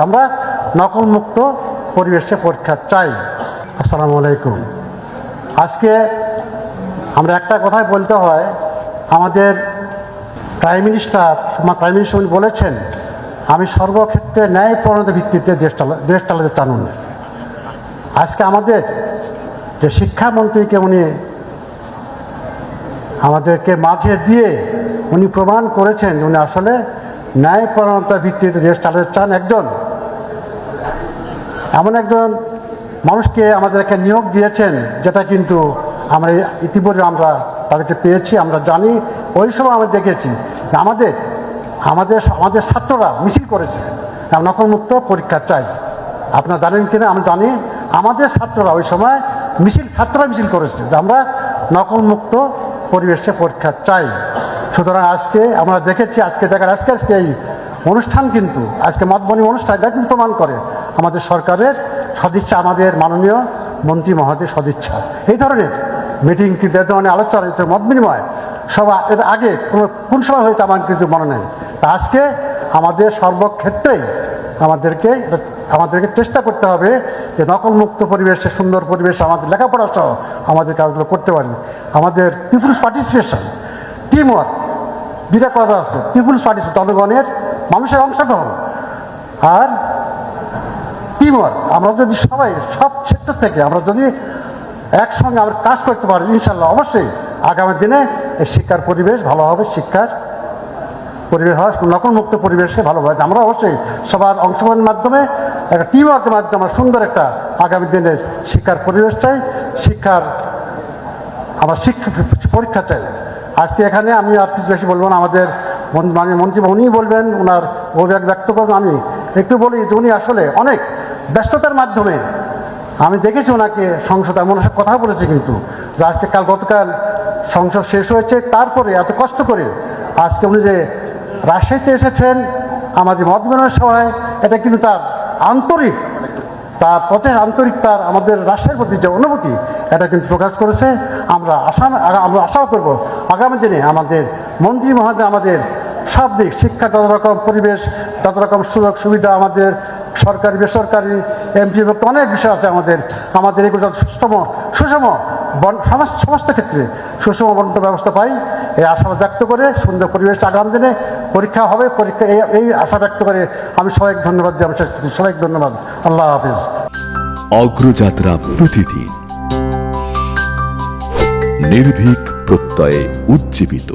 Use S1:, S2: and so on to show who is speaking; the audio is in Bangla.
S1: আমরা নকলমুক্ত পরিবেশে পরীক্ষা চাই। আসসালামু আলাইকুম। আজকে আমরা একটা কথাই বলতে হয়, আমাদের প্রাইম মিনিস্টার উনি বলেছেন, আমি সর্বক্ষেত্রে ন্যায়পরায়ণতার ভিত্তিতে দেশ চালাতে চান উনি। আজকে আমাদের যে শিক্ষামন্ত্রীকে উনি আমাদেরকে মাঝে দিয়ে উনি প্রমাণ করেছেন উনি আসলে ন্যায়পরায়ণতার ভিত্তিতে দেশ চালাতে চান। এমন একজন মানুষকে আমাদেরকে নিয়োগ দিয়েছেন, যেটা কিন্তু আমরা ইতিপূর্বে আমরা তাদেরকে পেয়েছি, আমরা জানি। ওই সময় আমরা দেখেছি আমাদের আমাদের আমাদের ছাত্ররা মিছিল করেছে নকলমুক্ত পরীক্ষা চাই। আপনারা জানেন কিনা আমি জানি, আমাদের ছাত্ররা ওই সময় ছাত্ররা মিছিল করেছে যে আমরা নকলমুক্ত পরিবেশে পরীক্ষা চাই। সুতরাং আজকে আমরা দেখেছি, আজকের এই অনুষ্ঠান কিন্তু আজকে মতবনি অনুষ্ঠান, এটা কিন্তু প্রমাণ করে আমাদের সরকারের সদিচ্ছা, আমাদের মাননীয় মন্ত্রী মহোদয়ের সদিচ্ছা। এই ধরনের মিটিং কিন্তু এ ধরনের আলোচনা, মত বিনিময় সব এর আগে কোন সময় হয়েছে আমার কিন্তু মনে নেই। তা আজকে আমাদের সর্বক্ষেত্রেই আমাদেরকে চেষ্টা করতে হবে যে নকলমুক্ত পরিবেশে, সুন্দর পরিবেশে আমাদের লেখাপড়া সহ আমাদের কাজগুলো করতে পারি। আমাদের পিপুলস পার্টিসিপেশন, টিম ওয়ার্ক, দুইটা কথা আছে, পিপুলস পার্টিসিপেশন জনগণের, মানুষের অংশগ্রহণ, আর টিম ওয়ার্ক। আমরা যদি সবাই সব ক্ষেত্র থেকে আমরা যদি একসঙ্গে আমরা কাজ করতে পারি, ইনশাল্লাহ অবশ্যই আগামী দিনে এই শিক্ষার পরিবেশ ভালো হবে, শিক্ষার পরিবেশ হয় নকলমুক্ত পরিবেশে ভালো হবে। আমরা অবশ্যই সবার অংশগ্রহণের মাধ্যমে, একটা টিম ওয়ার্কের মাধ্যমে আমরা সুন্দর একটা আগামী দিনের শিক্ষার পরিবেশ চাই, আমার পরীক্ষা চাই। আজকে এখানে আমি আর কিছু বেশি বলবো না, আমাদের মন্ত্রী উনি বলবেন, ওনার অভিযোগ ব্যক্ত করবেন। আমি একটু বলি যে উনি আসলে অনেক ব্যস্ততার মাধ্যমে, আমি দেখেছি ওনাকে সংসদে, আমি ওনার সাথে কথা বলেছি, কিন্তু যে আজকে গতকাল সংসদ শেষ হয়েছে, তারপরে এত কষ্ট করে আজকে উনি যে রাজশাহীতে এসেছেন আমাদের মত বিনিময় সভায়, এটা কিন্তু তার তার আমাদের রাষ্ট্রের প্রতি যে অনুভূতি, এটা কিন্তু প্রকাশ করেছে। আমরা আশা করব আগামী দিনে আমাদের মন্ত্রী মহোদয় আমাদের সব দিক, শিক্ষা যত রকম, পরিবেশ যত রকম, সুযোগ সুবিধা, আমাদের সরকারি বেসরকারি এমপি অনেক বিষয় আছে, আমাদের এগুলো সুষম সমস্ত ক্ষেত্রে সুষম বন্টন ব্যবস্থা পাই, এই আশা ব্যক্ত করে সুন্দর পরিবেশ আগামী দিনে পরীক্ষা হবে। এই আশা ব্যক্ত করে আমি সবাইকে ধন্যবাদ দিই। সবাইকে ধন্যবাদ। আল্লাহ হাফিজ।
S2: অগ্রযাত্রা প্রতিদিন নির্ভীক প্রত্যয়ে উজ্জীবিত।